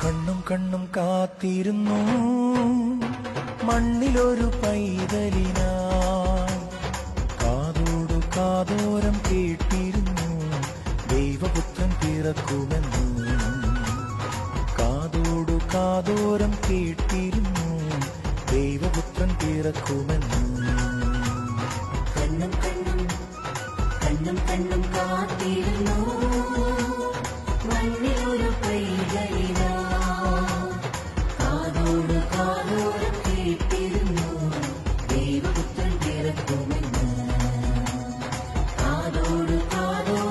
കണ്ണും കണ്ണും കാത്തിരുന്നു മണ്ണിലൊരു പൈതലിനായി. കാതോടു കാതോരം കേട്ടിരുന്നു ദൈവപുത്രൻ പിറക്കുമെന്ന്. കാതോടു കാതോരം കേട്ടിരുന്നു ദൈവപുത്രൻ പിറക്കുമെന്ന്.